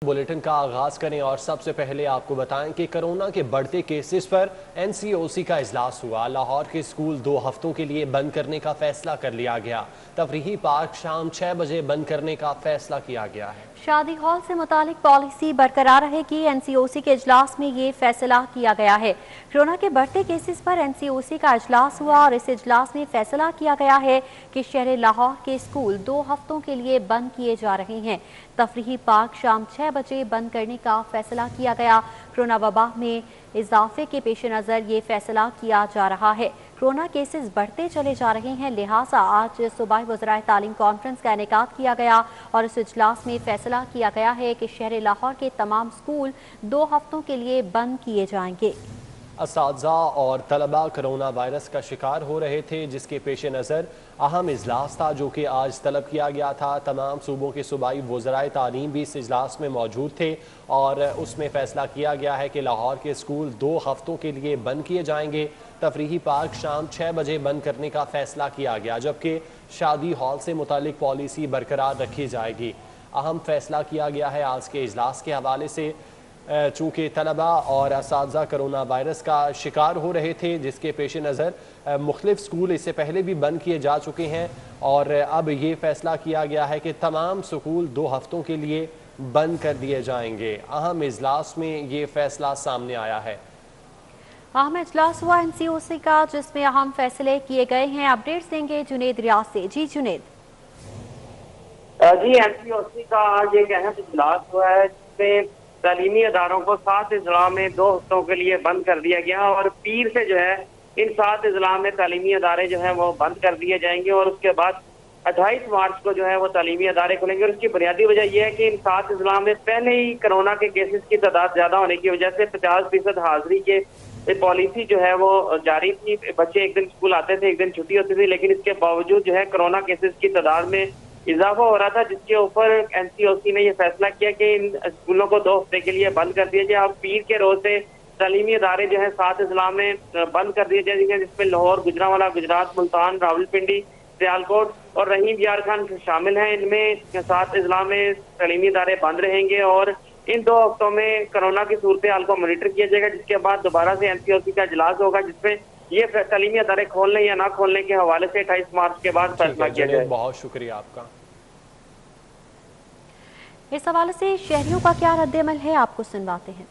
Bulletin का आगाज करें और सबसे पहले आपको बताएं कि कोरोना के बढ़ते केसेस पर एनसीओसी का इजलास हुआ। लाहौर के स्कूल 2 हफ्तों के लिए बंद करने का फैसला कर लिया गया। तफरीही पार्क शाम 6 बजे बंद करने का फैसला किया गया है। शादी हॉल से मुतालिक पॉलिसी बरकरार रहेगी। एनसीओसी के इजलास में ये फैसला किया गया है। कोरोना के बढ़ते केसेस पर एनसीओसी का इजलास हुआ और इस इजलास में फैसला किया गया है कि शहर लाहौर के स्कूल 2 हफ्तों के लिए बंद किए जा रहे हैं। तफरीही पार्क शाम 6 बजे बंद करने का फैसला किया गया। कोरोना वबा में इजाफे के पेश नज़र ये फैसला किया जा रहा है। कोरोना केसेस बढ़ते चले जा रहे हैं, लिहाजा आज सूबाई वज़राए तालीम कॉन्फ्रेंस का इनेकाद किया गया और इस इजलास में फैसला किया गया है कि शहर लाहौर के तमाम स्कूल 2 हफ्तों के लिए बंद किए जाएंगे। असातिज़ा और तलबा कोरोना वायरस का शिकार हो रहे थे, जिसके पेश नज़र अहम इजलास था जो कि आज तलब किया गया था। तमाम सूबों के सूबाई वज़राए तालीम भी इस इजलास में मौजूद थे और उसमें फ़ैसला किया गया है कि लाहौर के स्कूल 2 हफ्तों के लिए बंद किए जाएंगे। तफरीही पार्क शाम 6 बजे बंद करने का फ़ैसला किया गया, जबकि शादी हॉल से मुतालिक पॉलिसी बरकरार रखी जाएगी। अहम फ़ैसला किया गया है आज के इजलास के हवाले से, चूँकि तलबा और असातिज़ा कोरोना वायरस का शिकार हो रहे थे, जिसके पेश नज़र मुख्तलिफ स्कूल इससे पहले भी बंद किए जा चुके हैं और अब ये फ़ैसला किया गया है कि तमाम स्कूल 2 हफ्तों के लिए बंद कर दिए जाएंगे। अहम इजलास में ये फ़ैसला सामने आया है। अहम इजलास हुआ एनसीओसी का, जिसमें अहम फैसले किए गए हैं। अपडेट्स देंगे जुनेद रियाज से। जी जुनेद। जी, एनसीओसी का आज एक अहम इजलास हुआ है जिसमें तालीमी अदारों को 7 अजला में 2 हफ्तों के लिए बंद कर दिया गया और पीर से जो है इन 7 अजला में तालीमी अदारे जो है वो बंद कर दिए जाएंगे और उसके बाद 28 मार्च को जो है वो तालीमी अदारे खुलेंगे। और उसकी बुनियादी वजह यह है कि इन 7 अजला में पहले ही कोरोना के केसेस की तादाद ज्यादा होने की वजह से 50% हाजिरी के पॉलिसी जो है वो जारी थी। बच्चे एक दिन स्कूल आते थे, एक दिन छुट्टी होती थी, लेकिन इसके बावजूद जो है कोरोना केसेस की तादाद में इजाफा हो रहा था, जिसके ऊपर एनसीओसी ने यह फैसला किया कि इन स्कूलों को 2 हफ्ते के लिए बंद कर दिया जाए। अब पीर के रोज से तालीमी अदारे जो है 7 अजला में बंद कर दिए जाएंगे, जिसमें लाहौर, गुजरांवाला, गुजरात, मुल्तान, रावलपिंडी, सियालकोट और रहीम यार खान शामिल हैं। इनमें 7 अजला में तालीमी अदारे बंद रहेंगे और इन 2 हफ्तों में कोरोना की सूरत हाल को मॉनिटर किया जाएगा, जिसके बाद दोबारा से एनसीओसी का इजलास होगा, जिसमें ये तालीमी अदारे खोलने या ना खोलने के हवाले से 28 मार्च के बाद फैसला किया जाए। बहुत शुक्रिया आपका। इस हवाले से शहरियों का क्या रद्द-ए-अमल है, आपको सुनवाते हैं।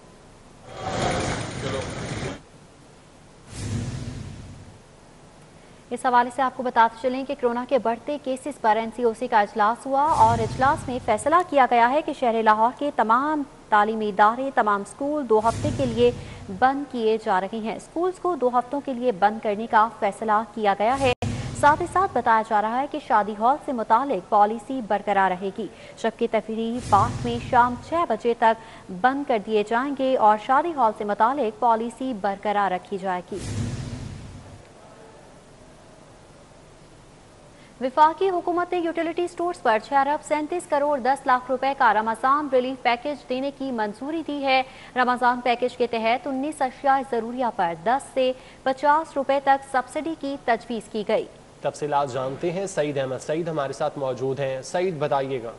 इस हवाले से आपको बताते चलें कि कोरोना के बढ़ते केसेस पर एनसीओसी का इजलास हुआ और इजलास में फैसला किया गया है कि शहर लाहौर के तमाम तालीमी इदारे, तमाम स्कूल 2 हफ्ते के लिए बंद किए जा रहे हैं। स्कूल्स को 2 हफ्तों के लिए बंद करने का फैसला किया गया है। साथ ही साथ बताया जा रहा है कि शादी हॉल से मुतालिक पॉलिसी बरकरार रहेगी, जबकि तफरीही पार्क में शाम 6 बजे तक बंद कर दिए जाएंगे और शादी हॉल से मुतालिक पॉलिसी बरकरार रखी जाएगी। विफाकी हुकूमत ने यूटिलिटी स्टोर्स पर 6 अरब 37 करोड़ 10 लाख रुपए का रमजान रिलीफ पैकेज देने की मंजूरी दी है। रमजान पैकेज के तहत 19 अशिया जरूरिया पर 10 से 50 रुपए तक सब्सिडी की तजवीज़ की गई। तफसीलात जानते हैं, सईद अहमद सईद हमारे साथ मौजूद हैं। सईद, बताइएगा।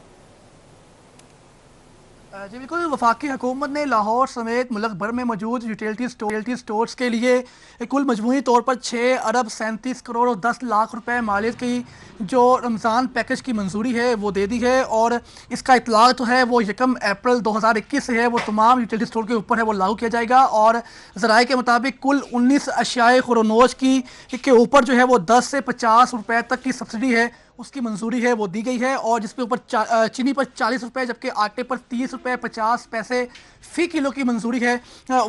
जी बिल्कुल, वफाकी हुकूमत ने लाहौर समेत मुल्क भर में मौजूद यूटिलिटी स्टोर्स के लिए कुल मजमूई तौर पर 6 अरब 37 करोड़ और 10 लाख रुपए मालियत की जो रमज़ान पैकेज की मंजूरी है वो दे दी है और इसका इतलाक तो है वो 1 अप्रैल 2021 से है, वो तमाम यूटिलिटी स्टोर के ऊपर है वो लागू किया जाएगा। और ज़राए के मुताबिक कुल 19 अशियाए खुरोनोश के ऊपर जो है वो 10 से 50 रुपए तक की सब्सिडी है उसकी मंजूरी है वो दी गई है और जिसके ऊपर चीनी पर 40 रुपये, जबकि आटे पर 30 रुपये 50 पैसे फ़ी किलो की मंजूरी है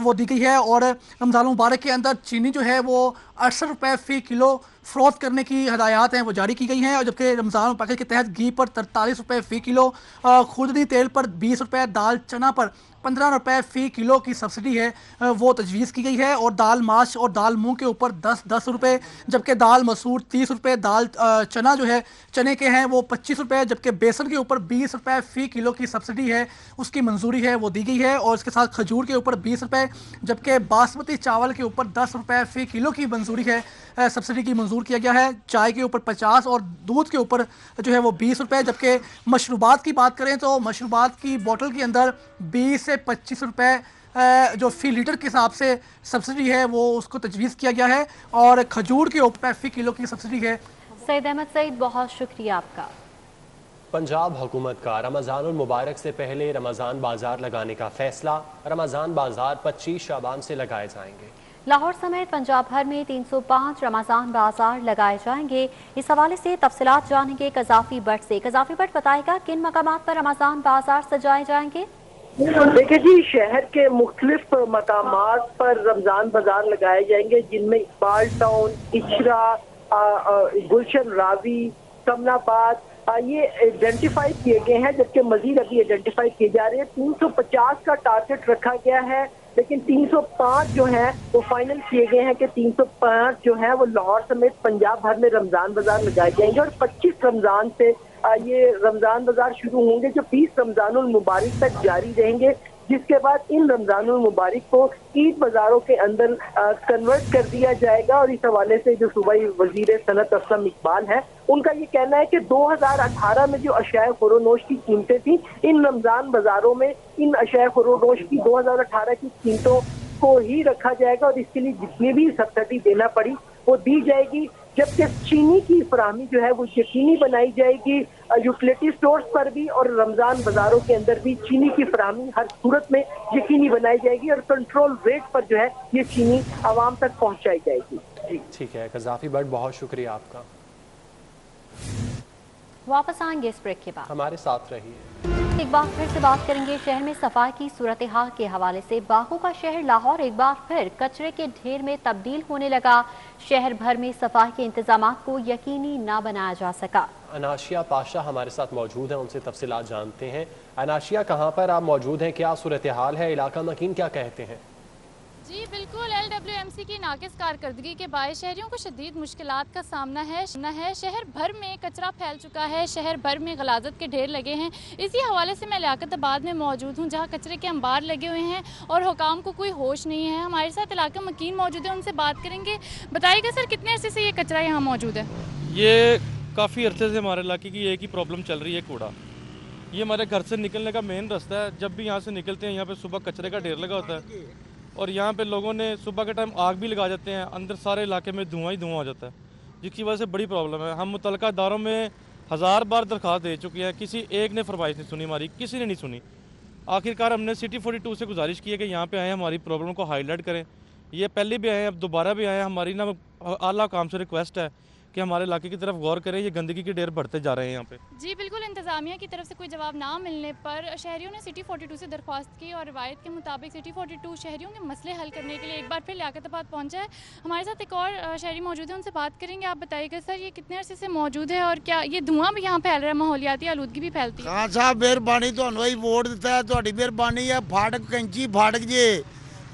वो दी गई है। और रमज़ान मुबारक के अंदर चीनी जो है वो 68 रुपये फ़ी किलो फ़रोख्त करने की हदायत हैं वो जारी की गई हैं और जबकि रमज़ान पैकेज के तहत घी पर 43 रुपये फ़ी किलो, खुर्दनी तेल पर 20 रुपये, दाल चना पर 15 रुपये फ़ी किलो की सब्सिडी है वो तजवीज़ की गई है और दाल माश और दाल मूंग के ऊपर 10 रुपये, जबकि दाल मसूर 30 रुपये, दाल चना जो है चने के हैं वो 25 रुपये, जबकि बेसन के ऊपर 20 रुपये फ़ी किलो की सब्सिडी है उसकी मंजूरी है वो दी गई है और इसके साथ खजूर के ऊपर 20 रुपये, जबकि बासमती चावल के ऊपर 10 रुपये फ़ी किलो की मंजूरी मंजूरी है, सब्सिडी की मंजूर किया गया है। चाय के ऊपर 50 और दूध के ऊपर जो है वो 20 रुपये, जबकि मशरूबात की बात करें तो मशरूबात की बोतल के अंदर 20 से 25 रुपये जो फ़ी लीटर के हिसाब से सब्सिडी है वो उसको तजवीज़ किया गया है, और खजूर के ऊपर फ़ी किलो की सब्सिडी है। सईद अहमद सईद, बहुत शुक्रिया आपका। पंजाब हुकूमत का रमज़ानुल मुबारक से पहले रमज़ान बाजार लगाने का फैसला। रमज़ान बाजार 25 शाबान से लगाए जाएंगे। लाहौर समेत पंजाब भर में 305 रमज़ान बाजार लगाए जाएंगे। इस हवाले से तफसीलात जानेंगे कज़ाफ़ी भट्ट से। कज़ाफ़ी भट्ट, बताएगा किन मकामात पर रमज़ान बाजार सजाए जाएंगे? देखिए जी, शहर के मुख्तलिफ मकामात पर रमजान बाजार लगाए जाएंगे, जिनमें इकबाल टाउन, इशरा, गुलशन रावी, कमलाबाद ये आइडेंटिफाई किए गए हैं, जबकि मजीद अभी आइडेंटिफाई किए जा रहे हैं। 350 का टारगेट रखा गया है, लेकिन 305 जो है वो फाइनल किए गए हैं कि 305 जो है वो लाहौर समेत पंजाब भर में रमजान बाजार लगाए जाएंगे। और 25 रमजान से ये रमजान बाजार शुरू होंगे, जो 20 रमजानुल मुबारक तक जारी रहेंगे, जिसके बाद इन रमजानुल मुबारक को ईद बाजारों के अंदर कन्वर्ट कर दिया जाएगा। और इस हवाले से जो सूबाई वजीर सनत असलम इकबाल है, उनका ये कहना है कि 2018 में जो अशाए खुरोनोश की कीमतें थी, इन रमजान बाजारों में इन अशाए खुरोनोश की 2018 की कीमतों को ही रखा जाएगा, और इसके लिए जितनी भी सब्सिडी देना पड़ी वो दी जाएगी। जबकि चीनी की फराहमी जो है वो यकीनी बनाई जाएगी यूटिलिटी स्टोर्स पर भी, और रमजान बाजारों के अंदर भी चीनी की फराहमी हर सूरत में यकीनी बनाई जाएगी, और कंट्रोल रेट पर जो है ये चीनी आवाम तक पहुंचाई जाएगी। जी ठीक है कज़ाफ़ी भट्ट, बहुत शुक्रिया आपका। वापस आएंगे इस ब्रेक के बाद, हमारे साथ रहिए। एक बार फिर से बात करेंगे शहर में सफाई की सूरत हाल के हवाले से। बागों का शहर लाहौर एक बार फिर कचरे के ढेर में तब्दील होने लगा। शहर भर में सफाई के इंतजाम को यकीनी ना बनाया जा सका। अनाशिया पाशा हमारे साथ मौजूद हैं, उनसे तफसीलात जानते हैं। अनाशिया, कहाँ पर आप मौजूद हैं, क्या सूरत हाल है, इलाका मकीन क्या कहते हैं? जी बिल्कुल, LWMC की नाकिस कारकर्दगी के बायस शहरियों को शदीद मुश्किलात का सामना है। शहर भर में कचरा फैल चुका है, शहर भर में गलाजत के ढेर लगे हैं। इसी हवाले से मैं लियाकताबाद में मौजूद हूँ, जहाँ कचरे के अंबार लगे हुए हैं और हुकाम को कोई होश नहीं है। हमारे साथ इलाका मकीन मौजूद है, उनसे बात करेंगे। बताइएगा सर, कितने अरसे से ये कचरा यहाँ मौजूद है? ये काफ़ी अरसे से हमारे इलाके की एक ही प्रॉब्लम चल रही है, कूड़ा। ये हमारे घर से निकलने का मेन रास्ता है। जब भी यहाँ से निकलते हैं, यहाँ पे सुबह कचरे का ढेर लगा होता है, और यहाँ पे लोगों ने सुबह के टाइम आग भी लगा जाते हैं, अंदर सारे इलाके में धुआं ही धुआं हो जाता है, जिसकी वजह से बड़ी प्रॉब्लम है। हम मुतल्लिका इदारों में 1000 बार दरख्वास्त दे चुके हैं, किसी एक ने फरमाइश नहीं सुनी, हमारी किसी ने नहीं सुनी। आखिरकार हमने सिटी 42 से गुजारिश की है कि यहाँ पे आए, हमारी प्रॉब्लम को हाईलाइट करें। ये पहले भी आए हैं, अब दोबारा भी आए हैं। हमारी ना आला काम से रिक्वेस्ट है कि हमारे इलाके की तरफ गौर करें, ये गंदगी के ढेर बढ़ते जा रहे हैं यहाँ पे। जी बिल्कुल, इंतज़ामिया की तरफ से कोई जवाब ना मिलने पर शहरियों ने सिटी 42 से दरख्वास्त की, और रिवायत के मुताबिक सिटी 42 शहरियों के मसले हल करने के लिए एक बार फिर लियाकताबाद पहुंचा है। हमारे साथ एक और शहरी मौजूद है, उनसे बात करेंगे। आप बताइएगा सर, ये कितने अरसे से मौजूद है, और क्या ये धुआं भी यहाँ फैल रहा है, माहौलियाती आलूदगी भी फैलती है? खान साहब मेहरबानी, तो वोट दिता है, तो मेहरबानी है। फाटक कैंची फाटक जे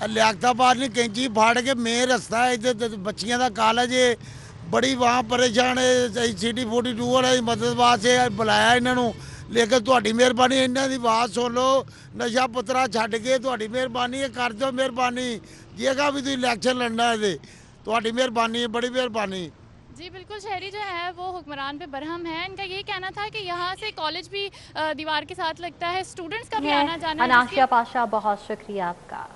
लियाकताबाद ने कैंची फाटक मेन रस्ता है, इधर बच्चियां का कॉलेज है, बड़ी वहाँ परेशान है। सिटी 42 वाले मदद वास्ते बुलाया इन्हों, लेकिन तुहाडी मेहरबानी, इन्हों की बात सुन लो, नशा पत्तरा छड्ड के तुहाडी मेहरबानी है, कर दो मेहरबानी, जेगा भी तुसीं इलैक्शन लड़ना है, तुहाडी मेहरबानी है, बड़ी मेहरबानी। जी बिल्कुल, शहरी जो है वो हुक्मरान पे बरहम है। इनका ये कहना था कि यहाँ से कॉलेज भी दीवार के साथ लगता है, स्टूडेंट्स का भी आना जाना। अनाशिया पाशा, बहुत शुक्रिया आपका।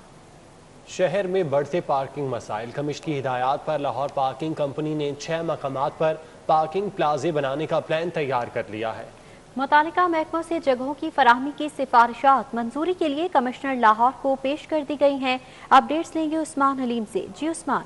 शहर में बढ़ते पार्किंग मसाइल। कमिश्नर की हिदायत पर लाहौर पार्किंग कंपनी ने 6 मकामात पर पार्किंग प्लाजे बनाने का प्लान तैयार कर लिया है। मुतालिका महकमों से जगहों की फराहमी की सिफारिशात मंजूरी के लिए कमिश्नर लाहौर को पेश कर दी गई हैं। अपडेट्स लेंगे उस्मान हलीम से। जी उस्मान।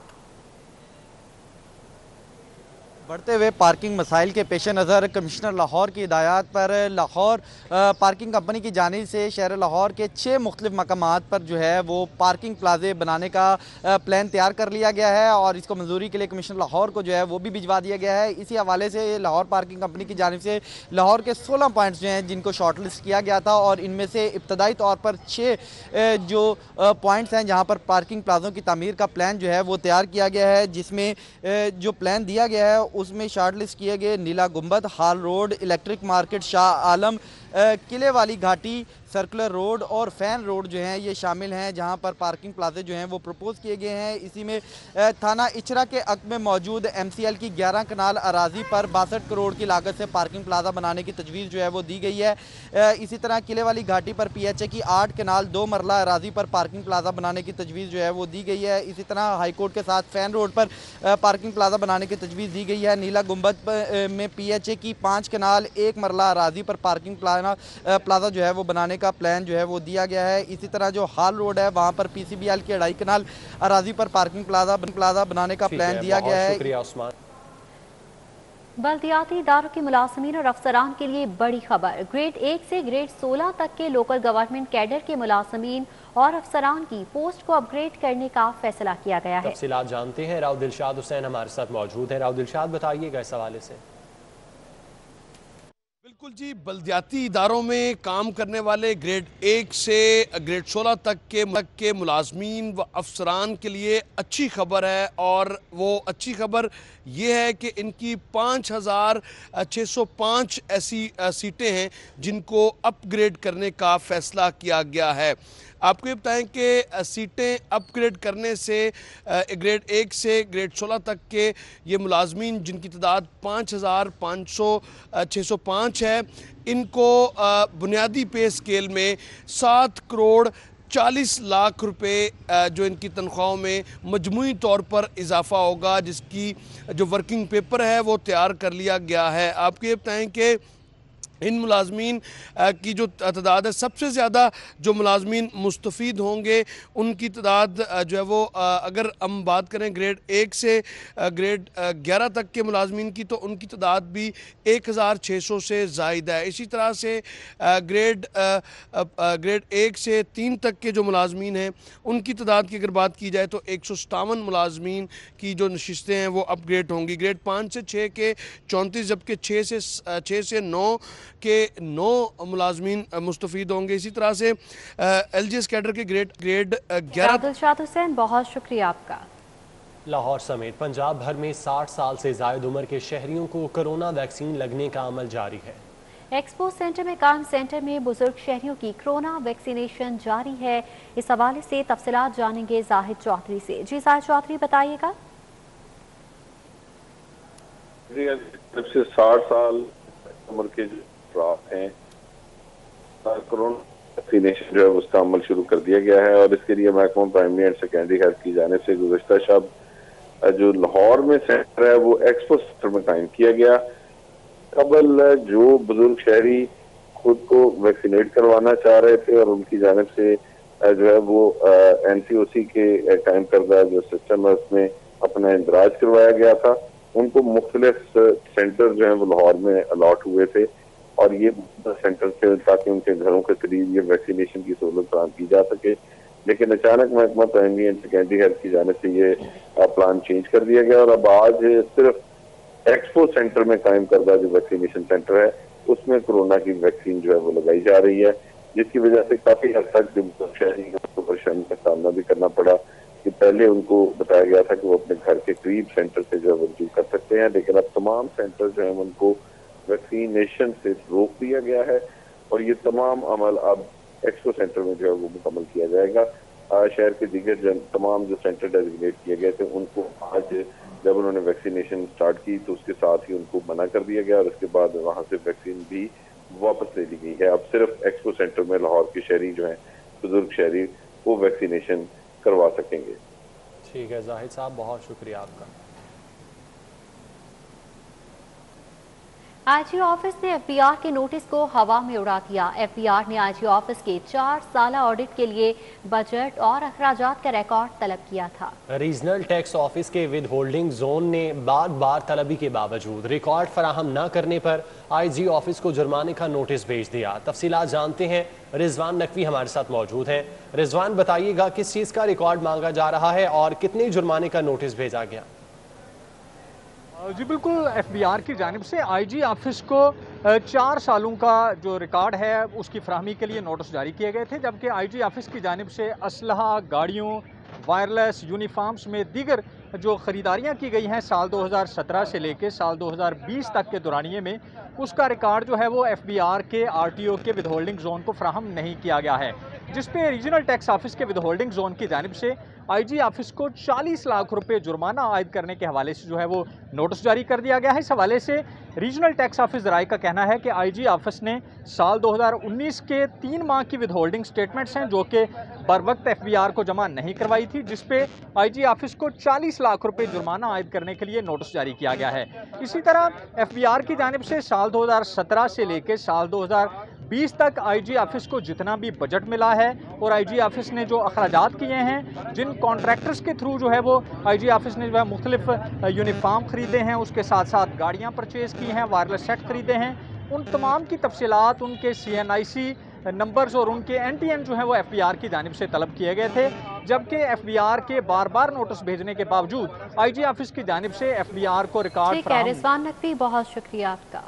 बढ़ते हुए पार्किंग मसाइल के पेश नज़र कमिश्नर लाहौर की हिदायत पर लाहौर पार्किंग कंपनी की जानिब से शहर लाहौर के 6 मुख्तलिफ मकामात पर जो है वो पार्किंग प्लाजे बनाने का प्लान तैयार कर लिया गया है, और इसको मंजूरी के लिए कमिश्नर लाहौर को जो है वो भी भिजवा दिया गया है। इसी हवाले से लाहौर पार्किंग कंपनी की जानिब से लाहौर के 16 पॉइंट्स जो हैं जिनको शॉर्ट लिस्ट किया गया था, और इनमें से इब्तदाई तौर पर 6 जो पॉइंट्स हैं जहाँ पर पार्किंग प्लाजों की तामीर का प्लान जो है वो तैयार किया गया है, जिसमें जो प्लान दिया गया है उसमें शॉर्ट लिस्ट किए गए नीला गुंबद, हाल road, electric market, Shah Alam, किले वाली घाटी, सर्कुलर रोड और फैन रोड जो हैं ये शामिल हैं, जहां पर पार्किंग प्लाजे जो हैं वो प्रपोज किए गए हैं। इसी में थाना इचरा के अक में मौजूद MCL की 11 कनाल अराजी पर 62 करोड़ की लागत से पार्किंग प्लाजा बनाने की तजवीज़ जो है वो दी गई है। इसी तरह किले वाली घाटी पर PHA की 8 कनाल 2 मरला अराजी पर पार्किंग प्लाजा बनाने की तजवीज़ जो है वो दी गई है। इसी तरह हाईकोर्ट के साथ फैन रोड पर पार्किंग प्लाजा बनाने की तजवीज़ दी गई है। नीला गुंबद में PHA की 5 कनाल 1 मरला अराजी पर पार्किंग प्लाजा जो है वो बनाने का प्लान जो है वो दिया गया है। इसी तरह जो हाल रोड है वहाँ पर PCBL की 2.5 कनाल अराजी पर पार्किंग प्लाजा बनाने का प्लान दिया गया है। शुक्रिया उस्मान। बल्दियाती इदारों के मुलाजमीन और अफसरान के लिए बड़ी खबर। ग्रेड 1 से ग्रेड 16 तक के लोकल गवर्नमेंट कैडर के मुलाजमीन और अफसरान की पोस्ट को अपग्रेड करने का फैसला किया गया है। तफसीलात जानते हैं, राव दिलशाद हुसैन हमारे साथ मौजूद है। राव दिलशाद, बताइएगा इस हवाले से। बिल्कुल जी, बल्दियाती इदारों में काम करने वाले ग्रेड 1 से ग्रेड 16 तक के मुलाजमीन व अफसरान के लिए अच्छी खबर है, और वो अच्छी खबर ये है कि इनकी 5605 ऐसी सीटें हैं जिनको अपग्रेड करने का फ़ैसला किया गया है। आपको ये बताएं कि सीटें अपग्रेड करने से ग्रेड 1 से ग्रेड 16 तक के ये मुलाजमीन जिनकी तादाद 5605 है, इनको बुनियादी पे स्केल में 7 करोड़ 40 लाख रुपए जो इनकी तनख्वाहों में मजमूई तौर पर इजाफा होगा, जिसकी जो वर्किंग पेपर है वो तैयार कर लिया गया है। आपको ये बताएं कि इन मुलाजमीन की जो तादाद है, सबसे ज़्यादा जो मुलाजमीन मुस्तफ़ीद होंगे उनकी तादाद जो है वो अगर हम बात करें ग्रेड 1 से ग्रेड 11 तक के मुलाजमीन की, तो उनकी तादाद भी 1600 से ज़ायद है। इसी तरह से ग्रेड 1 से 3 तक के जो मुलाजमीन हैं उनकी तादाद की अगर बात की जाए तो 157 मुलाजमीन की जो नशिस्तें हैं वो अपग्रेड होंगी। ग्रेड 5 से 6 के 34, जबकि 6 से 9 के 9 मुलाजमीन मुस्तफ़ीद होंगे। इसी तरह से LGS कैडर के ग्रेड 11। दिलशाद हुसैन, बहुत शुक्रिया आपका। लाहौर समेत पंजाब भर में 60 साल से ज़ायद उम्र के शहरियों को कोरोना वैक्सीन लगने का अमल जारी है। एक्सपो सेंटर में कायम सेंटर में बुजुर्ग शहरियों की कोरोना वैक्सीनेशन जारी है। इस हवाले से तफसीलात जानेंगे जाहिद चौधरी से। जी जाहिद चौधरी, बताइएगा। जब से 60 साल उम्र के जो हैं कोरोना वैक्सीनेशन जो है उसका अमल शुरू कर दिया गया है, और इसके लिए महकमा प्राइमरी एंड सेकेंडरी हेल्थ की जानिब से गुज़श्ता शब जो लाहौर में सेंटर है वो एक्सपो सेंटर में कायम किया गया। कबल जो बुजुर्ग शहरी खुद को वैक्सीनेट करवाना चाह रहे थे और उनकी जानिब से जो है वो NCOC के कायम करदा जो सिस्टम है उसमें अपना इंदराज करवाया गया था, उनको मुख्तलिफ सेंटर जो है वो लाहौर में अलॉट हुए थे, और ये सेंटर थे ताकि उनके घरों के करीब ये वैक्सीनेशन की सहूलत फराहम की जा सके। लेकिन अचानक महकमा प्राइमरी एंड सेकेंडरी हेल्थ की जानिब से ये प्लान चेंज कर दिया गया, और अब आज सिर्फ एक्सपो सेंटर में कायम करदा जो वैक्सीनेशन सेंटर है उसमें कोरोना की वैक्सीन जो है वो लगाई जा रही है, जिसकी वजह से काफी हद तक जो शहरी को परेशानी का सामना भी करना पड़ा कि पहले उनको बताया गया था कि वो अपने घर के करीब सेंटर से जो है वसूल कर सकते हैं, लेकिन अब तमाम सेंटर जो है उनको वैक्सीनेशन से रोक दिया गया है, और ये तमाम अमल अब एक्सपो सेंटर में जो है वो मुकम्मल किया जाएगा। शहर के दीगर तमाम जो सेंटर डेजिग्नेट किए गए थे उनको आज जब उन्होंने वैक्सीनेशन स्टार्ट की तो उसके साथ ही उनको मना कर दिया गया, और उसके बाद वहाँ से वैक्सीन भी वापस ले ली गई है। अब सिर्फ एक्सपो सेंटर में लाहौर के शहरी जो हैं बुजुर्ग शहरी वो वैक्सीनेशन करवा सकेंगे। ठीक है जाहिद साहब, बहुत शुक्रिया आपका। IG ऑफिस ने FBR के नोटिस को हवा में उड़ा दिया। FBR ने IG ऑफिस के 4 साला ऑडिट के लिए बजट और अखराजात का रिकॉर्ड तलब किया था। रीजनल टैक्स ऑफिस के विद होल्डिंग जोन ने बार तलबी के बावजूद रिकॉर्ड फराहम न करने पर IG ऑफिस को जुर्माने का नोटिस भेज दिया। तफसीलात जानते हैं, रिजवान नकवी हमारे साथ मौजूद हैं। रिजवान, बताइएगा किस चीज़ का रिकॉर्ड मांगा जा रहा है और कितने जुर्माने का नोटिस भेजा गया? जी बिल्कुल, FBR की जानिब से IG ऑफिस को 4 सालों का जो रिकॉर्ड है उसकी फराहमी के लिए नोटिस जारी किए गए थे, जबकि IG ऑफिस की जानिब से असलहा, गाड़ियों, वायरलेस, यूनिफॉर्म्स में दीगर जो ख़रीदारियाँ की गई हैं साल 2017 से लेकर साल 2020 तक के दौरानिए में, उसका रिकॉर्ड जो है वो FBR के RTO के विदहोल्डिंग जोन को फ्राहम नहीं किया गया है, जिस पे रीजनल टैक्स ऑफिस के विदहोल्डिंग जोन की जानिब से IG ऑफिस को 40 लाख रुपए जुर्माना आयद करने के हवाले से जो है वो नोटिस जारी कर दिया गया है। इस हवाले से रीजनल टैक्स ऑफिस ज़राए का कहना है कि IG ऑफिस ने साल 2019 के 3 माह की विदहोल्डिंग स्टेटमेंट्स हैं जो कि बर वक्त FBR को जमा नहीं करवाई थी, जिस पे IG ऑफिस को 40 लाख रुपए जुर्माना आयद करने के लिए नोटिस जारी किया गया है। इसी तरह FBR की जानिब से साल 2017 से लेकर साल 2020 तक IG ऑफिस को जितना भी बजट मिला है और IG ऑफिस ने जो अखराजात किए हैं, जिन कॉन्ट्रैक्टर्स के थ्रू जो है वो IG ऑफिस ने जो है मुख्तलिफ यूनिफॉर्म खरीदे हैं, उसके साथ साथ गाड़ियाँ परचेज़ की हैं, वायरलेस सेट खरीदे हैं, उन तमाम की तफसीलात, उनके CNIC नंबर्स और उनके NTN जो है वो FBR की जानिब से तलब किए गए थे, जबकि FBR के बार बार नोटिस भेजने के बावजूद IG ऑफिस की जानिब से FBR को रिकॉर्ड रिजवान नकवी, बहुत शुक्रिया आपका।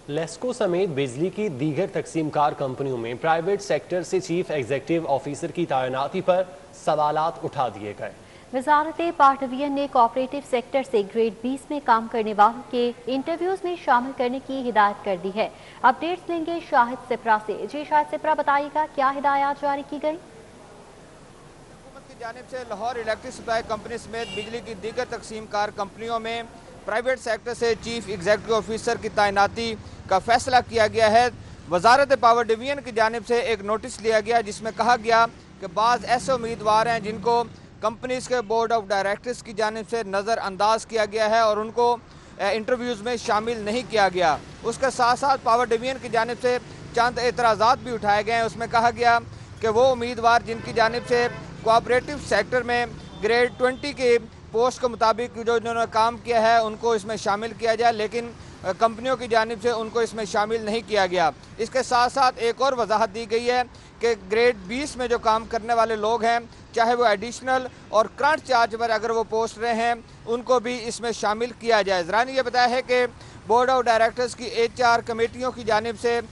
लेस्को समेत बिजली की दीगर तकसीमकार कंपनियों में प्राइवेट सेक्टर से चीफ एग्जीक्यूटिव ऑफिसर की तैनाती पर सवालात उठा दिए गए। वजारत पार्टवियन ने कोऑपरेटिव सेक्टर से ग्रेड 20 में काम करने वालों के इंटरव्यूज में शामिल करने की हिदायत कर दी है। अपडेट्स लेंगे शाहिद सिपरा से। जी शाहिद सिपरा, बताइएगा क्या हिदायत जारी की गई? हुकूमत की जानिब से लाहौर इलेक्ट्रिक सप्लाई कंपनी समेत बिजली की दीगर तकसीमकार कंपनियों में प्राइवेट सेक्टर से चीफ एग्जीक्यूटिव ऑफिसर की तैनाती का फैसला किया गया है। वजारत पावर डिवीजन की जानिब से एक नोटिस लिया गया जिसमें कहा गया कि बाज़ ऐसे उम्मीदवार हैं जिनको कंपनीज के बोर्ड ऑफ डायरेक्टर्स की जानिब से नज़रअंदाज किया गया है और उनको इंटरव्यूज़ में शामिल नहीं किया गया। उसके साथ साथ पावर डिवीजन की जानिब से चंद एतराज़ात भी उठाए गए हैं। उसमें कहा गया कि वो उम्मीदवार जिनकी जानिब से कोऑपरेटिव सेक्टर में ग्रेड 20 के पोस्ट के मुताबिक जो इन्होंने काम किया है उनको इसमें शामिल किया जाए, लेकिन कंपनियों की जानिब से उनको इसमें शामिल नहीं किया गया। इसके साथ साथ एक और वजाहत दी गई है कि ग्रेड 20 में जो काम करने वाले लोग हैं, चाहे वो एडिशनल और करंट चार्ज पर अगर वो पोस्ट रहे हैं, उनको भी इसमें शामिल किया जाए। ज़रा ने यह बताया है कि बोर्ड ऑफ डायरेक्टर्स की HR कमेटियों की जानिब से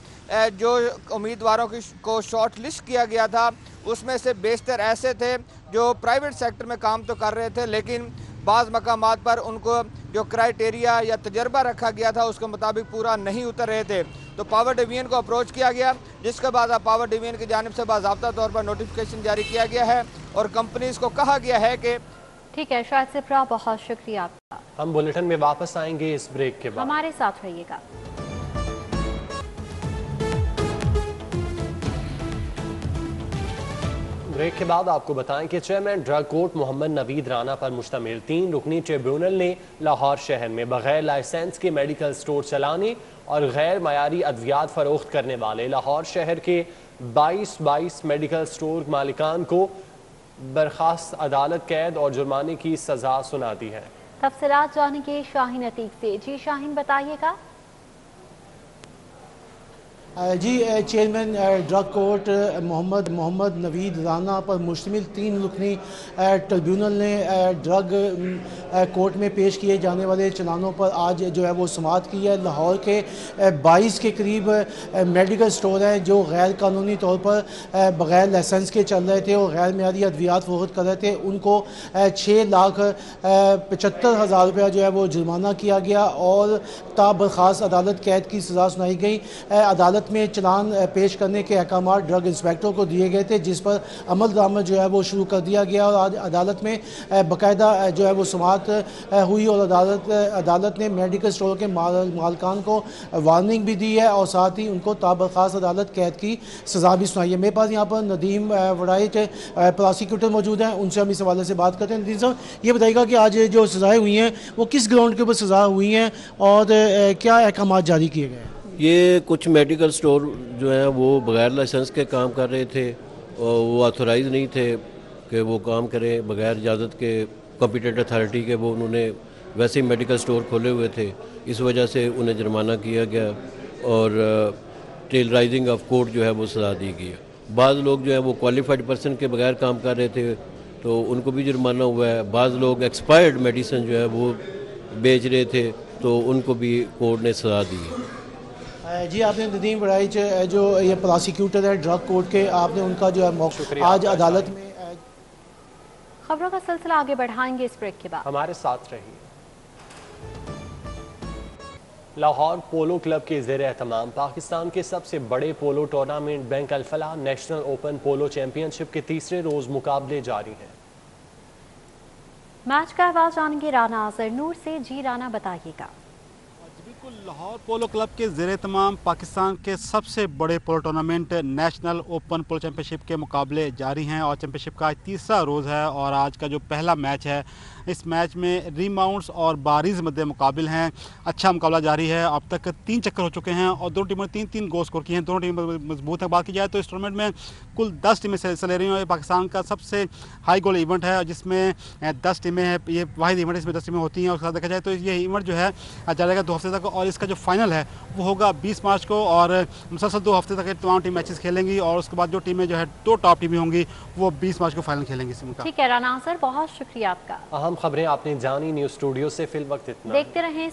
जो उम्मीदवारों को शॉर्ट लिस्ट किया गया था उसमें से बेशतर ऐसे थे जो प्राइवेट सेक्टर में काम तो कर रहे थे, लेकिन बाज़ मकामात पर उनको जो क्राइटेरिया या तजर्बा रखा गया था उसके मुताबिक पूरा नहीं उतर रहे थे। तो पावर डिवीजन को अप्रोच किया गया, जिसके बाद पावर डिवीजन की जानिब से बाज़ाब्ता तौर पर नोटिफिकेशन जारी किया गया है और कंपनीज को कहा गया है कि ठीक है। शायद सिपरा, बहुत शुक्रिया आपका। हम बुलेटिन में वापस आएंगे इस ब्रेक के बाद, हमारे साथ रहिएगा। ब्रेक के बाद आपको बताएं कि chairman drug court Mohammad Naveed Rana पर मुश्तमिल 3 रुकनी ट्रिब्यूनल ने लाहौर शहर में बगैर लाइसेंस के मेडिकल स्टोर चलाने और गैर मयारी अद्वियात फरोख्त करने वाले लाहौर शहर के 22 मेडिकल स्टोर मालिकान को बर्खास्त अदालत कैद और जुर्माने की सजा सुना दी है। तफसीलात जानेंगे शाहीन अतीक से। जी शाहीन, बताइएगा। जी, chairman drug court Mohammad Naveed Rana पर मुश्तमिल 3 रुकनी ट्रिब्यूनल ने ड्रग कोर्ट में पेश किए जाने वाले चलानों पर आज जो है वो समाअत की है। लाहौर के 22 के करीब मेडिकल स्टोर हैं जो गैर कानूनी तौर पर बग़ैर लाइसेंस के चल रहे थे और गैर मेयादी अद्वियात फरोख्त कर रहे थे। उनको 6,75,000 रुपया जो है वो जुर्माना किया गया और ताबरखास्त अदालत कैद की सज़ा सुनाई गई। अदालत में चलान पेश करने के अहकाम ड्रग इंस्पेक्टर को दिए गए थे, जिस पर अमल दरामद जो है वो शुरू कर दिया गया और आज अदालत में बाकायदा जो है वो समाअत हुई और अदालत ने मेडिकल स्टोर के मालकान को वार्निंग भी दी है और साथ ही उनको ताबरखास्त अदालत कैद की सज़ा भी सुनाई है। मेरे पास यहाँ पर नदीम वड़ाइच प्रोसिक्यूटर मौजूद हैं, उनसे हम इस हवाले से बात करते हैं। नदीम साहब, ये बताइएगा कि आज जो सज़ाएँ हुई हैं वो किस ग्राउंड के ऊपर सज़ा हुई हैं और क्या अहकाम जारी किए गए हैं? ये कुछ मेडिकल स्टोर जो हैं वो बग़ैर लाइसेंस के काम कर रहे थे और वो ऑथोराइज़ नहीं थे कि वो काम करें बग़ैर इजाज़त के कॉम्पिटेंट अथॉरिटी के। वो उन्होंने वैसे ही मेडिकल स्टोर खोले हुए थे, इस वजह से उन्हें जुर्माना किया गया और टेलराइजिंग ऑफ कोर्ट जो है वो सज़ा दी गई है। बाज़ लोग जो है वो क्वालिफाइड पर्सन के बगैर काम कर रहे थे तो उनको भी जुर्माना हुआ है। बाज़ लोग एक्सपायर्ड मेडिसिन जो है वो बेच रहे थे तो उनको भी कोर्ट ने सज़ा दी है। जी, आपने नदीम वड़ाइच जो ये प्रोसिक्यूटर है ड्रग कोर्ट के, आपने उनका जो है मौका आज अदालत में। खबरों का सिलसिला आगे बढ़ाएंगे इस ब्रेक के बाद, हमारे साथ रहिए। लाहौर पोलो क्लब के ज़ेर एहतमाम पाकिस्तान के सबसे बड़े polo tournament bank Al Falah national open पोलो चैंपियनशिप के तीसरे रोज मुकाबले जारी हैं। मैच का आगाज जानेंगे राना अजहर नूर से। जी राना, बताइएगा। बिल्कुल, लाहौर पोलो क्लब के ज़ेर तमाम पाकिस्तान के सबसे बड़े पोलो टूर्नामेंट नेशनल ओपन पोलो चैंपियनशिप के मुकाबले जारी हैं और चैंपियनशिप का तीसरा रोज़ है और आज का जो पहला मैच है इस मैच में रीबाउंड्स और बारीज मध्य मुकाबिल हैं। अच्छा मुकाबला जारी है, अब तक 3 चक्कर हो चुके हैं और दोनों टीमों ने 3-3 गोल स्कोर किए हैं। दोनों टीमें मजबूत है। बात की जाए तो इस टूर्नामेंट में कुल 10 टीमें हिस्सा ले रही हैं। ये पाकिस्तान का सबसे हाई गोल इवेंट है जिसमें 10 टीमें हैं। ये वाहिद इवेंट इसमें 10 टीमें होती हैं। और उसके साथ देखा जाए तो ये इवेंट जो है चलेगा 2 हफ्ते तक और इसका जो फाइनल है वो होगा 20 मार्च को और मुसलसल 2 हफ्ते तक तमाम टीम मैचेस खेलेंगी और उसके बाद जो टीमें जो है 2 टॉप टीमें होंगी वो 20 मार्च को फाइनल खेलेंगी। ठीक है राना सर, बहुत शुक्रिया आपका। अहम खबरें आपने जानी। न्यूज़ स्टूडियो से फिल वक्त इतना। देखते रहें